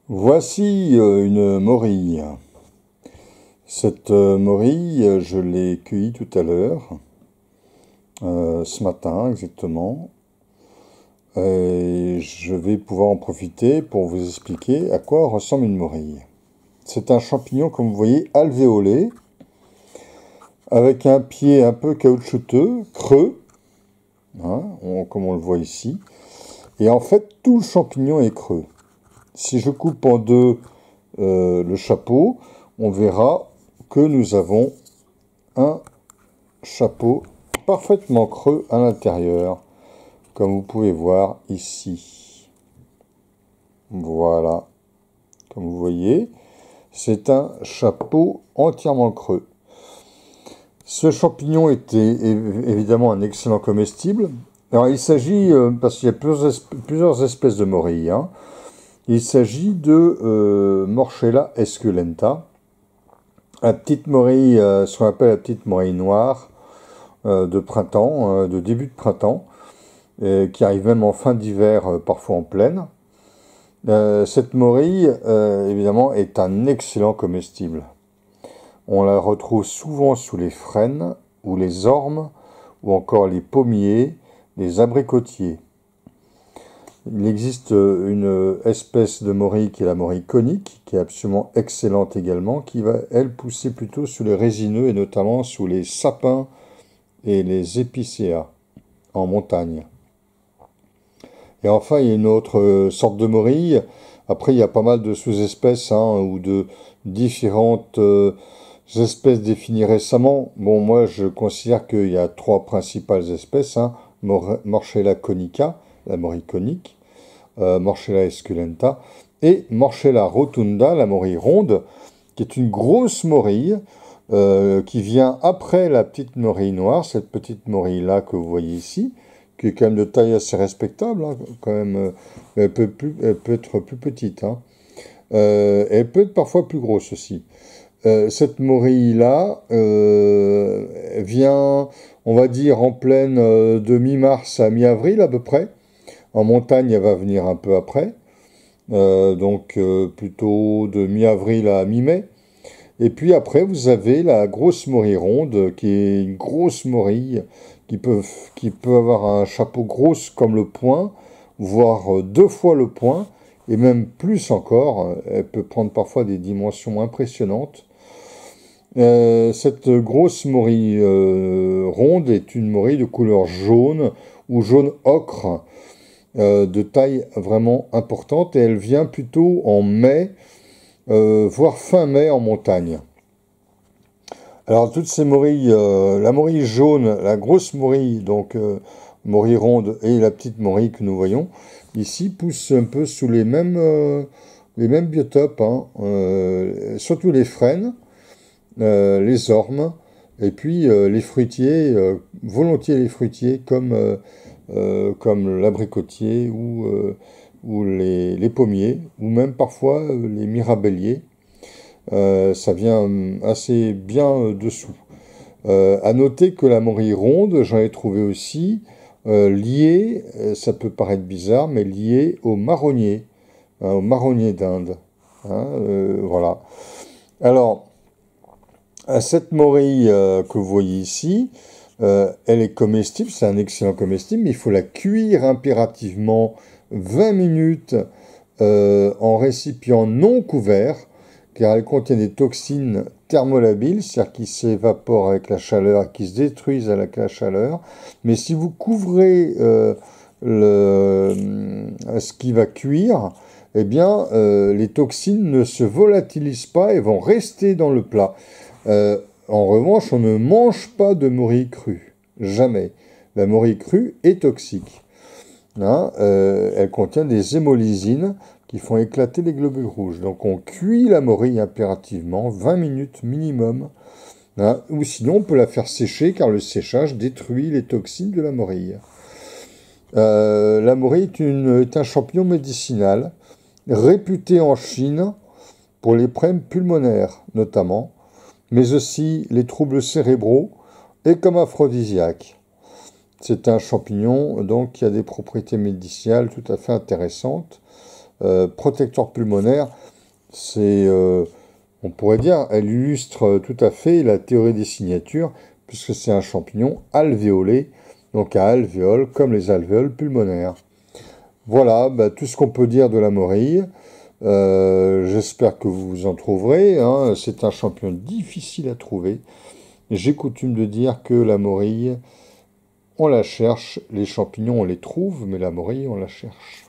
Voici une morille. Cette morille, je l'ai cueillie tout à l'heure, ce matin exactement. Et je vais pouvoir en profiter pour vous expliquer à quoi ressemble une morille. C'est un champignon, comme vous voyez, alvéolé, avec un pied un peu caoutchouteux, creux, comme on le voit ici. Et en fait, tout le champignon est creux. Si je coupe en deux le chapeau, on verra que nous avons un chapeau parfaitement creux à l'intérieur, comme vous pouvez voir ici. Voilà, comme vous voyez, c'est un chapeau entièrement creux. Ce champignon était évidemment un excellent comestible. Alors il s'agit, parce qu'il y a plusieurs espèces de morilles, il s'agit de Morchella esculenta, la petite morille, ce qu'on appelle la petite morille noire de printemps, de début de printemps, qui arrive même en fin d'hiver, parfois en plaine. Cette morille, évidemment, est un excellent comestible. On la retrouve souvent sous les frênes, ou les ormes, ou encore les pommiers, les abricotiers. Il existe une espèce de morille qui est la morille conique, qui est absolument excellente également, qui va, elle, pousser plutôt sous les résineux et notamment sous les sapins et les épicéas en montagne. Et enfin, il y a une autre sorte de morille. Après, il y a pas mal de sous-espèces ou de différentes espèces définies récemment. Bon, moi, je considère qu'il y a trois principales espèces. Morchella conica, la morille conique, Morchella esculenta, et Morchella rotunda, la morille ronde, qui est une grosse morille qui vient après la petite morille noire, cette petite morille-là que vous voyez ici, qui est quand même de taille assez respectable, quand même, elle peut être plus petite, elle peut être parfois plus grosse aussi. Cette morille-là vient, on va dire, en plaine de mi-mars à mi-avril à peu près. En montagne, elle va venir un peu après, donc plutôt de mi-avril à mi-mai. Et puis après, vous avez la grosse morille ronde, qui est une grosse morille, qui peut avoir un chapeau gros comme le poing, voire deux fois le poing, et même plus encore. Elle peut prendre parfois des dimensions impressionnantes. Cette grosse morille ronde est une morille de couleur jaune ou jaune ocre, de taille vraiment importante, et elle vient plutôt en mai, voire fin mai en montagne. Alors toutes ces morilles, la morille jaune, la grosse morille, donc morille ronde, et la petite morille que nous voyons, ici poussent un peu sous les mêmes biotopes, surtout les frênes, les ormes, et puis les fruitiers, volontiers les fruitiers comme l'abricotier ou les pommiers, ou même parfois les mirabelliers. Ça vient assez bien dessous. À noter que la morille ronde, j'en ai trouvé aussi liée, ça peut paraître bizarre, mais liée au marronnier d'Inde. Voilà. Alors, cette morille que vous voyez ici, elle est comestible, c'est un excellent comestible, mais il faut la cuire impérativement 20 minutes en récipient non couvert, car elle contient des toxines thermolabiles, c'est-à-dire qui s'évaporent avec la chaleur et qui se détruisent avec la chaleur. Mais si vous couvrez ce qui va cuire, eh bien, les toxines ne se volatilisent pas et vont rester dans le plat. En revanche, on ne mange pas de morille crue. Jamais. La morille crue est toxique. Elle contient des hémolysines qui font éclater les globules rouges. Donc on cuit la morille impérativement, 20 minutes minimum. Ou sinon on peut la faire sécher car le séchage détruit les toxines de la morille. La morille est un champignon médicinal réputé en Chine pour les problèmes pulmonaires notamment, mais aussi les troubles cérébraux et comme aphrodisiaque. C'est un champignon donc qui a des propriétés médicinales tout à fait intéressantes. protecteur pulmonaire, c'est, on pourrait dire, elle illustre tout à fait la théorie des signatures, puisque c'est un champignon alvéolé, donc à alvéoles, comme les alvéoles pulmonaires. Voilà, tout ce qu'on peut dire de la morille. J'espère que vous en trouverez, hein. C'est un champignon difficile à trouver. J'ai coutume de dire que la morille, on la cherche, les champignons on les trouve, mais la morille on la cherche.